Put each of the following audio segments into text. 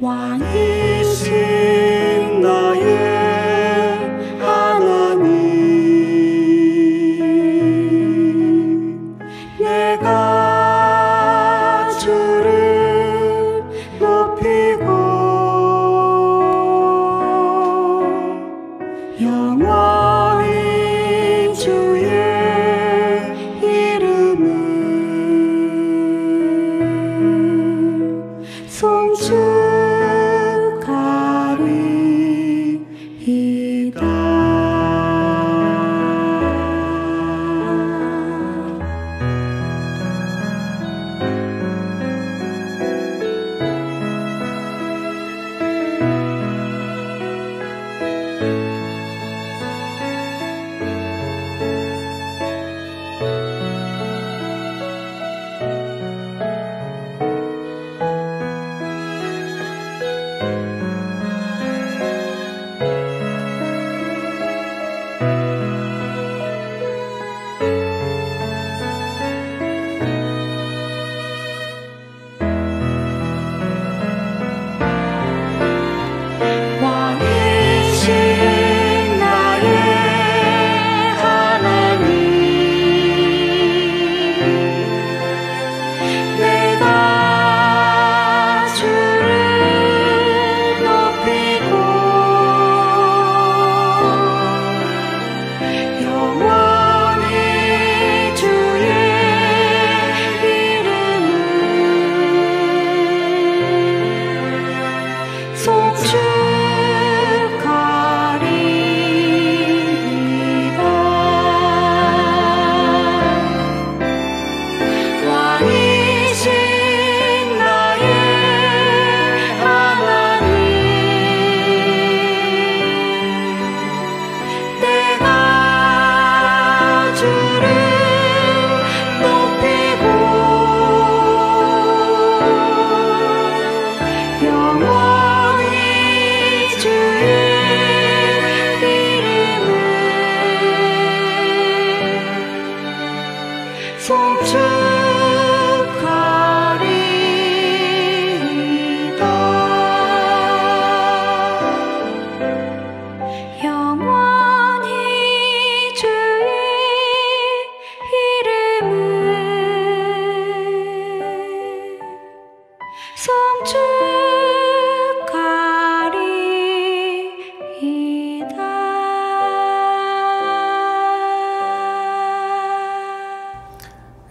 왕이신 나의 하나님, 내가 주를 높이고 영원히 주의 이름을 송축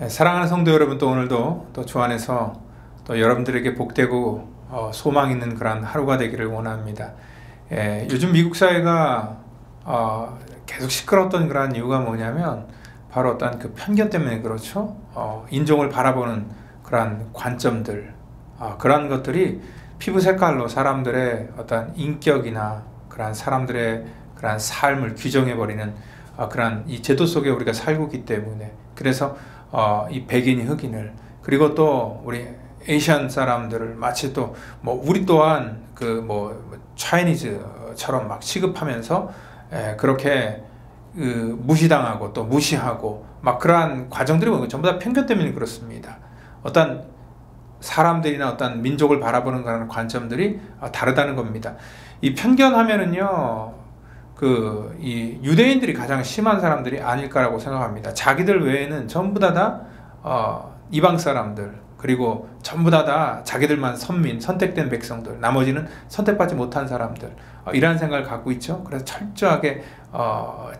사랑하는 성도 여러분, 또 오늘도 또 주 안에서 또 여러분들에게 복되고 소망 있는 그런 하루가 되기를 원합니다. 요즘 미국 사회가 계속 시끄러웠던 그런 이유가 뭐냐면 바로 어떤 그 편견 때문에 그렇죠. 인종을 바라보는 그런 관점들, 그런 것들이 피부 색깔로 사람들의 어떤 인격이나 그런 사람들의 그런 삶을 규정해버리는 그런 이 제도 속에 우리가 살고 있기 때문에, 그래서 이 백인이 흑인을, 그리고 또 우리 에이시안 사람들을 마치 또 뭐 우리 또한 그 뭐 차이니즈처럼 막 취급하면서 그렇게 무시당하고 또 무시하고 막 그러한 과정들이 전부 다 편견 때문에 그렇습니다. 어떤 사람들이나 어떤 민족을 바라보는 그런 관점들이 다르다는 겁니다. 이 편견하면은요, 이 유대인들이 가장 심한 사람들이 아닐까라고 생각합니다. 자기들 외에는 전부 다 이방 사람들, 그리고 전부 다 자기들만 선민, 선택된 백성들, 나머지는 선택받지 못한 사람들, 이런 생각을 갖고 있죠. 그래서 철저하게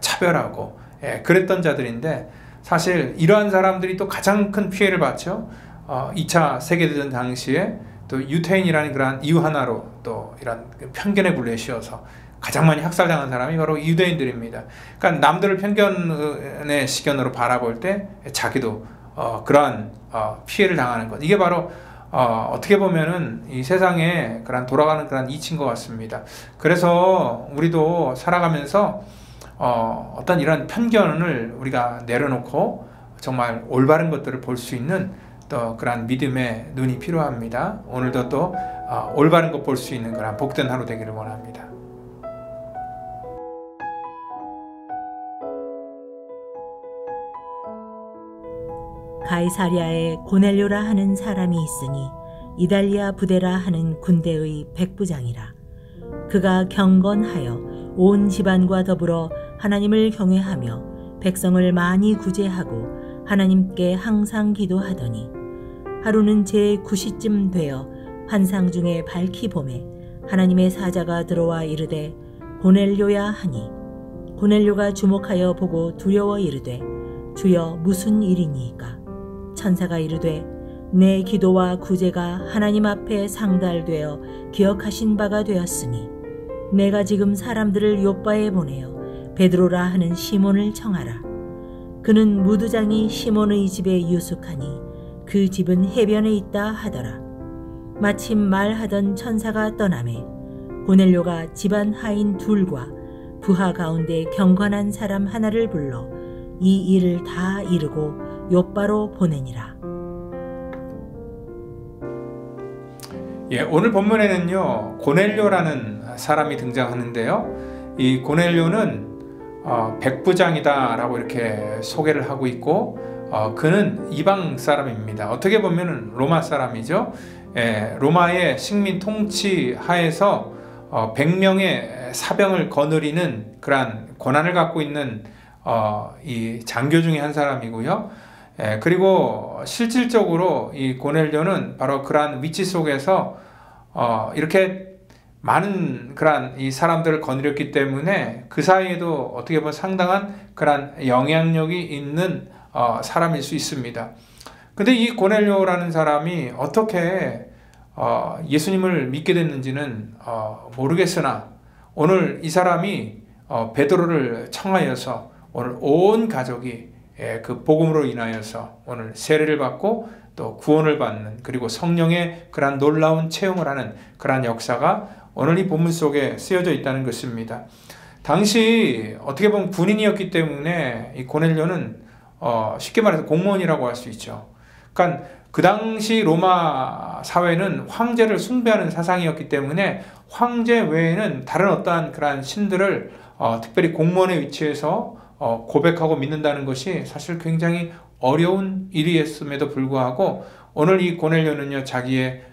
차별하고 그랬던 자들인데, 사실 이러한 사람들이 또 가장 큰 피해를 봤죠. 2차 세계대전 당시에 또 유태인이라는 그러한 이유 하나로 또 이런 편견의 굴레에 씌워서 가장 많이 학살당한 사람이 바로 유대인들입니다. 그러니까 남들을 편견의 시견으로 바라볼 때 자기도 그러한 피해를 당하는 것, 이게 바로 어떻게 보면은 이 세상에 그런 돌아가는 그런 이치인 것 같습니다. 그래서 우리도 살아가면서 어떤 이런 편견을 우리가 내려놓고 정말 올바른 것들을 볼 수 있는 또 그런 믿음의 눈이 필요합니다. 오늘도 또 올바른 것 볼 수 있는 그런 복된 하루 되기를 원합니다. 가이사랴에 고넬료라 하는 사람이 있으니 이달리아 부대라 하는 군대의 백부장이라. 그가 경건하여 온 집안과 더불어 하나님을 경외하며 백성을 많이 구제하고 하나님께 항상 기도하더니 하루는 제9시쯤 되어 환상 중에 밝히 보매 하나님의 사자가 들어와 이르되 고넬료야 하니 고넬료가 주목하여 보고 두려워 이르되 주여 무슨 일이니이까. 천사가 이르되 내 기도와 구제가 하나님 앞에 상달되어 기억하신 바가 되었으니 내가 지금 사람들을 요바에 보내어 베드로라 하는 시몬을 청하라. 그는 무두장이 시몬의 집에 유숙하니 그 집은 해변에 있다 하더라. 마침 말하던 천사가 떠나매 고넬료가 집안 하인 둘과 부하 가운데 경건한 사람 하나를 불러 이 일을 다 이루고 요바로 보내니라. 오늘 본문에는요 고넬료라는 사람이 등장하는데요, 이 고넬료는 백부장이다 라고 이렇게 소개를 하고 있고, 그는 이방 사람입니다. 어떻게 보면 로마 사람이죠. 로마의 식민 통치 하에서 100명의 사병을 거느리는 그러한 권한을 갖고 있는 이 장교 중에 한 사람이고요. 그리고 실질적으로 이 고넬료는 바로 그러한 위치 속에서 이렇게 많은 그러한 이 사람들을 거느렸기 때문에 그 사이에도 어떻게 보면 상당한 그러한 영향력이 있는 사람일 수 있습니다. 근데 이 고넬료라는 사람이 어떻게 예수님을 믿게 됐는지는 모르겠으나 오늘 이 사람이 베드로를 청하여서 오늘 온 가족이 그 복음으로 인하여서 오늘 세례를 받고 또 구원을 받는, 그리고 성령의 그러한 놀라운 체험을 하는 그러한 역사가 오늘 이 본문 속에 쓰여져 있다는 것입니다. 당시 어떻게 보면 군인이었기 때문에 이 고넬료는 쉽게 말해서 공무원이라고 할 수 있죠. 그러니까 그 당시 로마 사회는 황제를 숭배하는 사상이었기 때문에 황제 외에는 다른 어떠한 그러한 신들을 특별히 공무원의 위치에서 고백하고 믿는다는 것이 사실 굉장히 어려운 일이었음에도 불구하고 오늘 이 고넬료는요 자기의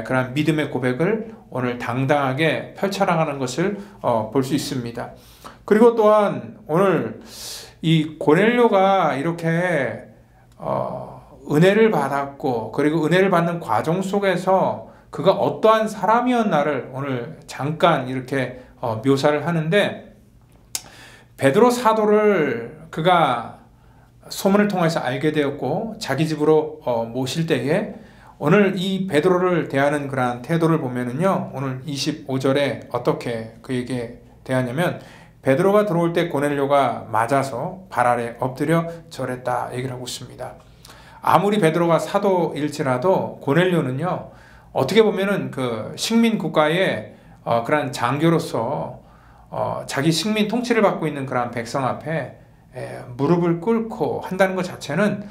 그런 믿음의 고백을 오늘 당당하게 펼쳐나가는 것을 볼 수 있습니다. 그리고 또한 오늘 이 고넬료가 이렇게 은혜를 받았고, 그리고 은혜를 받는 과정 속에서 그가 어떠한 사람이었나를 오늘 잠깐 이렇게 묘사를 하는데, 베드로 사도를 그가 소문을 통해서 알게 되었고 자기 집으로 모실 때에 오늘 이 베드로를 대하는 그러한 태도를 보면은요, 오늘 25절에 어떻게 그에게 대하냐면, 베드로가 들어올 때 고넬료가 맞아서 발 아래 엎드려 절했다 얘기를 하고 있습니다. 아무리 베드로가 사도일지라도 고넬료는요 어떻게 보면은 그 식민 국가의 그러한 장교로서 자기 식민 통치를 받고 있는 그러한 백성 앞에 무릎을 꿇고 한다는 것 자체는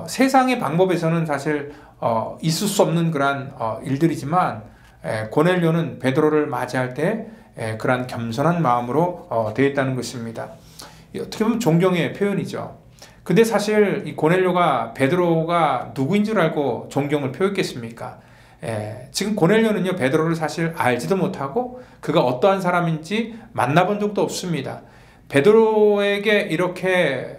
세상의 방법에서는 사실 있을 수 없는 그러한 일들이지만, 고넬료는 베드로를 맞이할 때 그러한 겸손한 마음으로 되었다는 것입니다. 어떻게 보면 존경의 표현이죠. 근데 사실 이 고넬료가 베드로가 누구인 줄 알고 존경을 표했겠습니까? 지금 고넬료는요 베드로를 사실 알지도 못하고 그가 어떠한 사람인지 만나본 적도 없습니다. 베드로에게 이렇게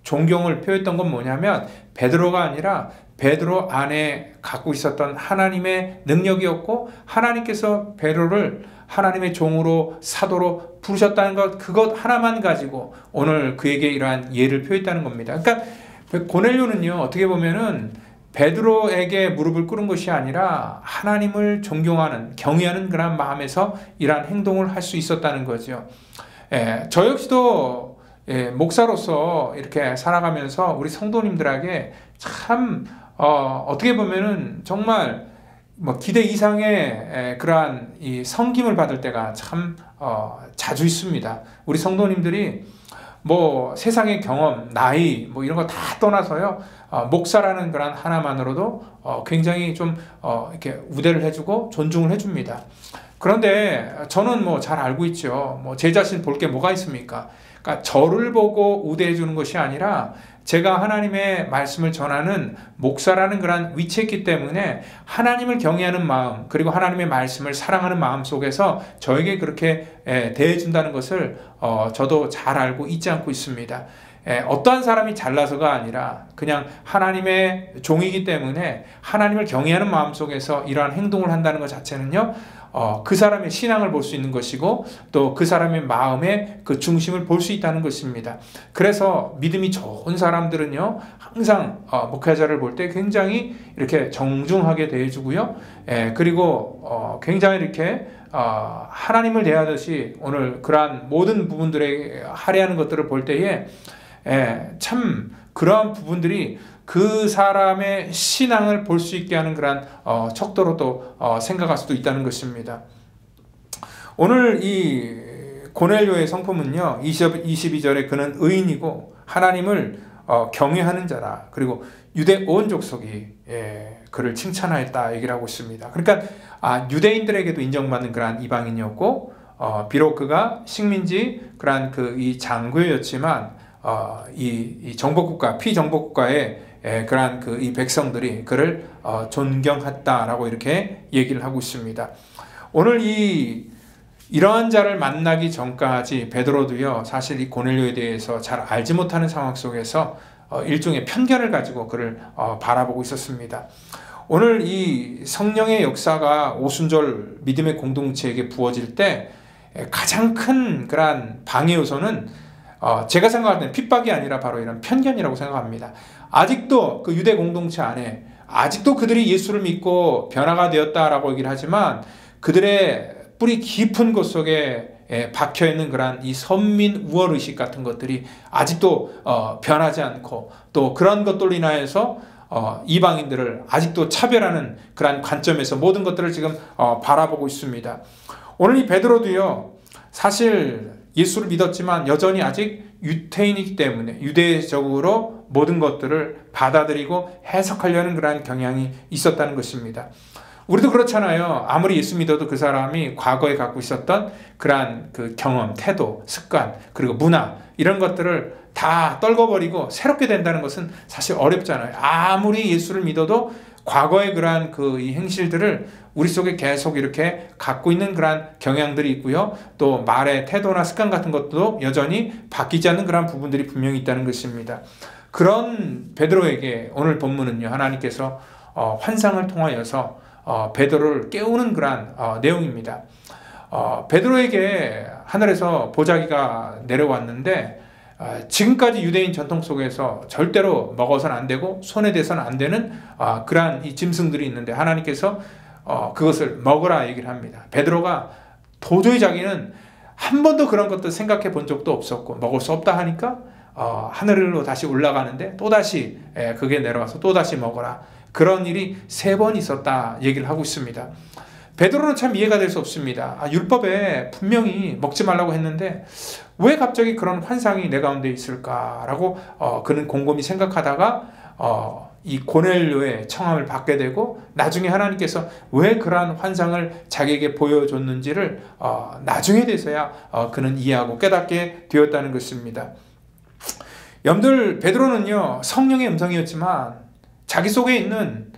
존경을 표했던 건 뭐냐면 베드로가 아니라 베드로 안에 갖고 있었던 하나님의 능력이었고, 하나님께서 베드로를 하나님의 종으로 사도로 부르셨다는 것, 그것 하나만 가지고 오늘 그에게 이러한 예를 표했다는 겁니다. 그러니까 고넬료는요 어떻게 보면은 베드로에게 무릎을 꿇은 것이 아니라 하나님을 존경하는, 경외하는 그런 마음에서 이러한 행동을 할 수 있었다는 거죠. 저 역시도 목사로서 이렇게 살아가면서 우리 성도님들에게 참 어떻게 보면은 정말 기대 이상의 그러한 이 섬김을 받을 때가 참 자주 있습니다. 우리 성도님들이 뭐 세상의 경험, 나이 뭐 이런 거 다 떠나서요, 목사라는 그런 하나만으로도 굉장히 좀 이렇게 우대를 해주고 존중을 해줍니다. 그런데 저는 뭐 잘 알고 있죠. 뭐 제 자신 볼 게 뭐가 있습니까? 그러니까 저를 보고 우대해 주는 것이 아니라 제가 하나님의 말씀을 전하는 목사라는 그런 위치에 있기 때문에 하나님을 경외하는 마음, 그리고 하나님의 말씀을 사랑하는 마음 속에서 저에게 그렇게 대해준다는 것을 저도 잘 알고 잊지 않고 있습니다. 어떠한 사람이 잘나서가 아니라 그냥 하나님의 종이기 때문에 하나님을 경외하는 마음 속에서 이러한 행동을 한다는 것 자체는요, 그 사람의 신앙을 볼 수 있는 것이고 또 그 사람의 마음의 그 중심을 볼 수 있다는 것입니다. 그래서 믿음이 좋은 사람들은요, 항상 목회자를 볼 때 굉장히 이렇게 정중하게 대해주고요, 그리고 굉장히 이렇게 하나님을 대하듯이 오늘 그러한 모든 부분들에 할애하는 것들을 볼 때에 참 그러한 부분들이 그 사람의 신앙을 볼 수 있게 하는 그런 척도로 또 생각할 수도 있다는 것입니다. 오늘 이 고넬료의 성품은요, 22절에 그는 의인이고 하나님을 경외하는 자라, 그리고 유대 온 족속이 그를 칭찬하였다 얘기를 하고 있습니다. 그러니까 유대인들에게도 인정받는 그러한 이방인이었고, 비록 그가 식민지 그러한 이 장교였지만 이 정복국가, 피정복국가의 그러한 이 백성들이 그를 존경했다라고 이렇게 얘기를 하고 있습니다. 오늘 이러한 자를 만나기 전까지 베드로도요, 사실 이 고넬료에 대해서 잘 알지 못하는 상황 속에서 일종의 편견을 가지고 그를 바라보고 있었습니다. 오늘 이 성령의 역사가 오순절 믿음의 공동체에게 부어질 때 가장 큰 그러한 방해 요소는 제가 생각할 때는 핍박이 아니라 바로 이런 편견이라고 생각합니다. 아직도 그 유대 공동체 안에 아직도 그들이 예수를 믿고 변화가 되었다라고 얘기를 하지만 그들의 뿌리 깊은 곳 속에 박혀있는 그런 이 선민 우월의식 같은 것들이 아직도 변하지 않고, 또 그런 것들로 인하여서 이방인들을 아직도 차별하는 그런 관점에서 모든 것들을 지금 바라보고 있습니다. 오늘 이 베드로도요, 사실 예수를 믿었지만 여전히 아직 유태인이기 때문에 유대적으로 모든 것들을 받아들이고 해석하려는 그러한 경향이 있었다는 것입니다. 우리도 그렇잖아요. 아무리 예수 믿어도 그 사람이 과거에 갖고 있었던 그러한 그 경험, 태도, 습관, 그리고 문화, 이런 것들을 다 떨궈버리고 새롭게 된다는 것은 사실 어렵잖아요. 아무리 예수를 믿어도 과거의 그러한 이 행실들을 우리 속에 계속 이렇게 갖고 있는 그러한 경향들이 있고요. 또 말의 태도나 습관 같은 것도 여전히 바뀌지 않는 그러한 부분들이 분명히 있다는 것입니다. 그런 베드로에게 오늘 본문은요, 하나님께서 환상을 통하여서 베드로를 깨우는 그러한 내용입니다. 베드로에게 하늘에서 보자기가 내려왔는데 지금까지 유대인 전통 속에서 절대로 먹어서는 안 되고 손에 대서는 안 되는 그러한 이 짐승들이 있는데 하나님께서 그것을 먹으라 얘기를 합니다. 베드로가 도저히 자기는 한 번도 그런 것도 생각해 본 적도 없었고 먹을 수 없다 하니까 하늘로 다시 올라가는데 또다시 그게 내려와서 또다시 먹어라. 그런 일이 3번 있었다 얘기를 하고 있습니다. 베드로는 참 이해가 될 수 없습니다. 율법에 분명히 먹지 말라고 했는데 왜 갑자기 그런 환상이 내 가운데 있을까라고 그는 곰곰이 생각하다가 이 고넬료의 청함을 받게 되고, 나중에 하나님께서 왜 그러한 환상을 자기에게 보여줬는지를 나중에 돼서야 그는 이해하고 깨닫게 되었다는 것입니다. 여러분들, 베드로는요, 성령의 음성이었지만 자기 속에 있는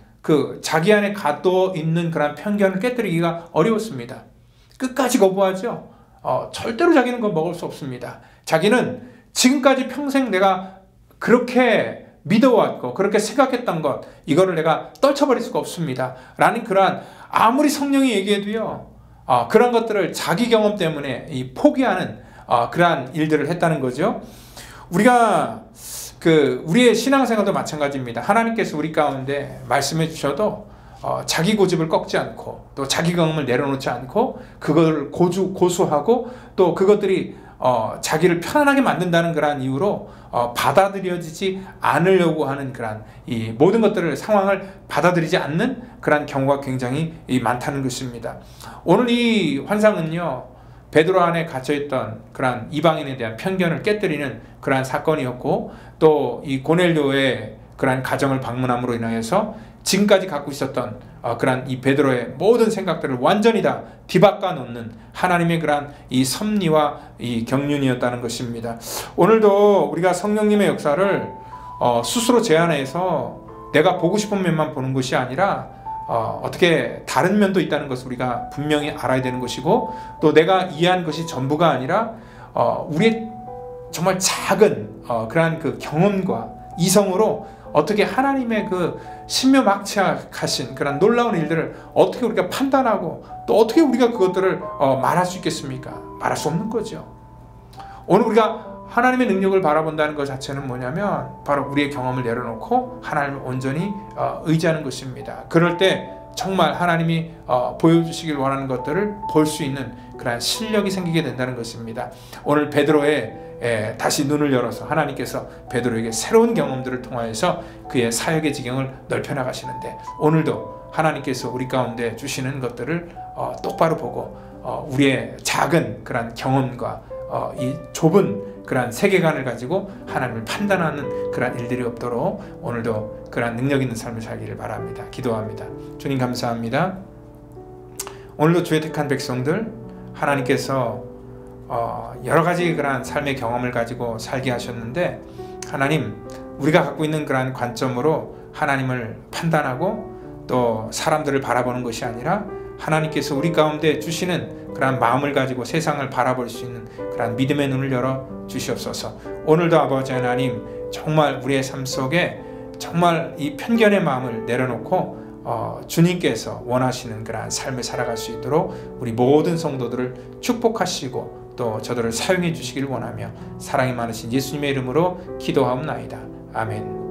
자기 안에 가둬 있는 그런 편견을 깨뜨리기가 어려웠습니다. 끝까지 거부하죠. 절대로 자기는 그거 먹을 수 없습니다. 자기는 지금까지 평생 내가 그렇게 믿어왔고 그렇게 생각했던 것, 이거를 내가 떨쳐버릴 수가 없습니다. 라는 그러한, 아무리 성령이 얘기해도요, 그런 것들을 자기 경험 때문에 포기하는 그러한 일들을 했다는 거죠. 우리가 우리의 신앙생활도 마찬가지입니다. 하나님께서 우리 가운데 말씀해 주셔도 자기 고집을 꺾지 않고 또 자기 경험을 내려놓지 않고 그것을 고수하고 또 그것들이 자기를 편안하게 만든다는 그러한 이유로 받아들여지지 않으려고 하는 그러한 이 모든 것들을, 상황을 받아들이지 않는 그러한 경우가 굉장히 많다는 것입니다. 오늘 이 환상은요, 베드로 안에 갇혀있던 그러한 이방인에 대한 편견을 깨뜨리는 그러한 사건이었고, 또 이 고넬료의 그러한 가정을 방문함으로 인하여서 지금까지 갖고 있었던 그러한 이 베드로의 모든 생각들을 완전히 다 뒤바꿔 놓는 하나님의 그러한 이 섭리와 이 경륜이었다는 것입니다. 오늘도 우리가 성령님의 역사를 스스로 제한해서 내가 보고 싶은 면만 보는 것이 아니라 어떻게 다른 면도 있다는 것을 우리가 분명히 알아야 되는 것이고, 또 내가 이해한 것이 전부가 아니라 우리의 정말 작은 그러한 그 경험과 이성으로 어떻게 하나님의 그 신묘막측하신 그런 놀라운 일들을 어떻게 우리가 판단하고, 또 어떻게 우리가 그것들을 말할 수 있겠습니까? 말할 수 없는 거죠. 오늘 우리가 하나님의 능력을 바라본다는 것 자체는 뭐냐면 바로 우리의 경험을 내려놓고 하나님을 온전히 의지하는 것입니다. 그럴 때 정말 하나님이 보여주시길 원하는 것들을 볼 수 있는 그런 실력이 생기게 된다는 것입니다. 오늘 베드로의 다시 눈을 열어서 하나님께서 베드로에게 새로운 경험들을 통하여서 그의 사역의 지경을 넓혀나가시는데, 오늘도 하나님께서 우리 가운데 주시는 것들을 똑바로 보고 우리의 작은 그런 경험과 이 좁은 그러한 세계관을 가지고 하나님을 판단하는 그러한 일들이 없도록 오늘도 그러한 능력 있는 삶을 살기를 바랍니다. 기도합니다. 주님 감사합니다. 오늘도 주의 택한 백성들, 하나님께서 여러 가지 그러한 삶의 경험을 가지고 살게 하셨는데, 하나님, 우리가 갖고 있는 그러한 관점으로 하나님을 판단하고 또 사람들을 바라보는 것이 아니라 하나님께서 우리 가운데 주시는 그러한 마음을 가지고 세상을 바라볼 수 있는 그러한 믿음의 눈을 열어 주시옵소서. 오늘도 아버지 하나님, 정말 우리의 삶 속에 정말 이 편견의 마음을 내려놓고 주님께서 원하시는 그러한 삶을 살아갈 수 있도록 우리 모든 성도들을 축복하시고 또 저들을 사용해 주시길 원하며 사랑이 많으신 예수님의 이름으로 기도하옵나이다. 아멘.